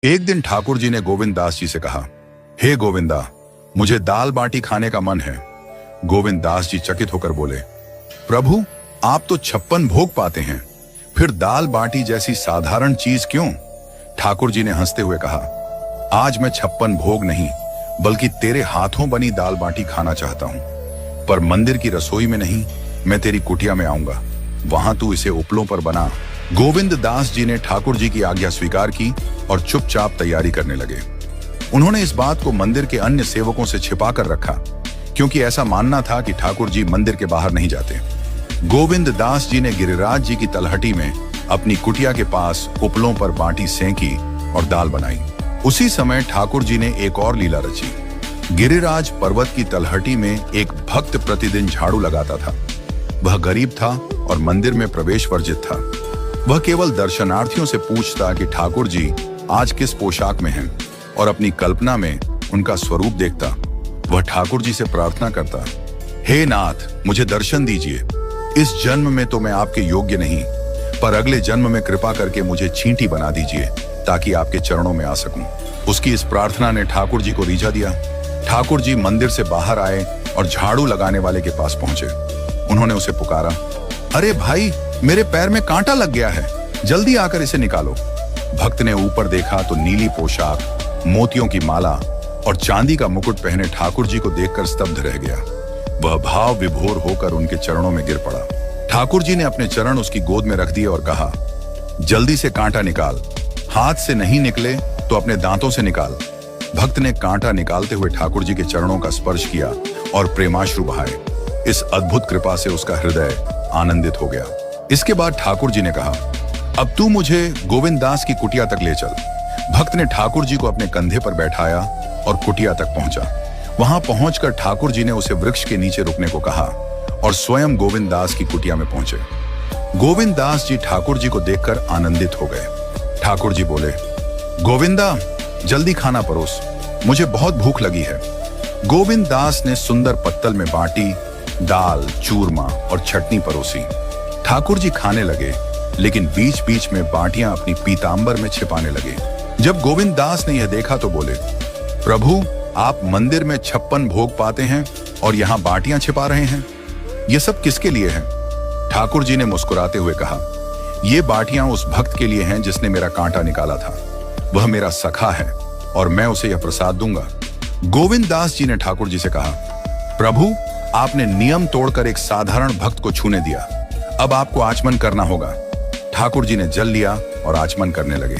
एक दिन ठाकुर जी ने गोविंद दास जी से कहा, हे गोविंदा, मुझे दाल बाटी खाने का मन है। गोविंद दास जी चकित होकर बोले, प्रभु, आप तो 56 भोग पाते हैं, फिर दाल बाटी जैसी साधारण चीज क्यों? ठाकुर जी ने हंसते हुए कहा, आज मैं 56 भोग नहीं बल्कि तेरे हाथों बनी दाल बाटी खाना चाहता हूं, पर मंदिर की रसोई में नहीं, मैं तेरी कुटिया में आऊंगा, वहां तू इसे उपलों पर बना। गोविंद दास जी ने ठाकुर जी की आज्ञा स्वीकार की और चुपचाप तैयारी करने लगे। उन्होंने इस बात को मंदिर के अन्य सेवकों से छिपा कर रखा, क्योंकि ऐसा मानना था कि ठाकुर जी मंदिर के बाहर नहीं जाते। गोविंद दास जी ने गिरिराज जी की तलहटी में अपनी कुटिया के पास उपलों पर बाटी सेंकी और दाल बनाई। उसी समय ठाकुर जी ने एक और लीला रची। गिरिराज पर्वत की तलहटी में एक भक्त प्रतिदिन झाड़ू लगाता था। वह गरीब था और मंदिर में प्रवेश वर्जित था। वह केवल दर्शनार्थियों से पूछता कि ठाकुर जी आज किस पोशाक में हैं, और अपनी कल्पना में उनका स्वरूप देखता। वह ठाकुर जी से प्रार्थना करता, हे नाथ, मुझे दर्शन दीजिए। इस जन्म में तो मैं आपके योग्य नहीं, पर अगले जन्म में कृपा करके मुझे चींटी बना दीजिए ताकि आपके चरणों में आ सकूं। उसकी इस प्रार्थना ने ठाकुर जी को रीझा दिया। ठाकुर जी मंदिर से बाहर आए और झाड़ू लगाने वाले के पास पहुंचे। उन्होंने उसे पुकारा, अरे भाई, मेरे पैर में कांटा लग गया है, जल्दी आकर इसे निकालो। भक्त ने ऊपर देखा तो नीली पोशाक, मोतियों की माला और चांदी का मुकुट पहने ठाकुर जी को देखकर स्तब्ध रह गया। वह भाव विभोर होकर उनके चरणों में गिर पड़ा। ठाकुर जी ने अपने चरण उसकी गोद में रख दिए और कहा, जल्दी से कांटा निकाल, हाथ से नहीं निकले तो अपने दांतों से निकाल। भक्त ने कांटा निकालते हुए ठाकुर जी के चरणों का स्पर्श किया और प्रेमाश्रु बहाए। इस अद्भुत कृपा से उसका हृदय आनंदित हो गया। इसके बाद ठाकुर जी ने कहा, अब तू मुझे गोविंद दास की कुटिया तक ले चल। भक्त ने ठाकुर जी को अपने कंधे पर बैठाया और कुटिया तक पहुंचा। वहां पहुंचकर ठाकुर जी ने उसे वृक्ष के नीचे रुकने को कहा और स्वयं गोविंद दास की कुटिया में पहुंचे। गोविंद दास जी ठाकुर जी को देखकर आनंदित हो गए। ठाकुर जी बोले, गोविंदा, जल्दी खाना परोस, मुझे बहुत भूख लगी है। गोविंद दास ने सुंदर पत्तल में बाटी, दाल, चूरमा और चटनी परोसी। ठाकुर जी खाने लगे, लेकिन बीच बीच में बाटियां अपनी पीतांबर में छिपाने लगे। जब गोविंद दास ने यह देखा तो बोले, प्रभु, आप मंदिर में 56 भोग पाते हैं और यहाँ बाटियां छिपा रहे हैं, ये सब किसके लिए है? ठाकुर जी ने मुस्कुराते हुए कहा, ये बाटियां उस भक्त के लिए हैं जिसने मेरा कांटा निकाला था। वह मेरा सखा है और मैं उसे यह प्रसाद दूंगा। गोविंद दास जी ने ठाकुर जी से कहा, प्रभु, आपने नियम तोड़कर एक साधारण भक्त को छूने दिया, अब आपको आचमन करना होगा। ठाकुर जी ने जल लिया और आचमन करने लगे।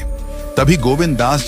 तभी गोविंद दास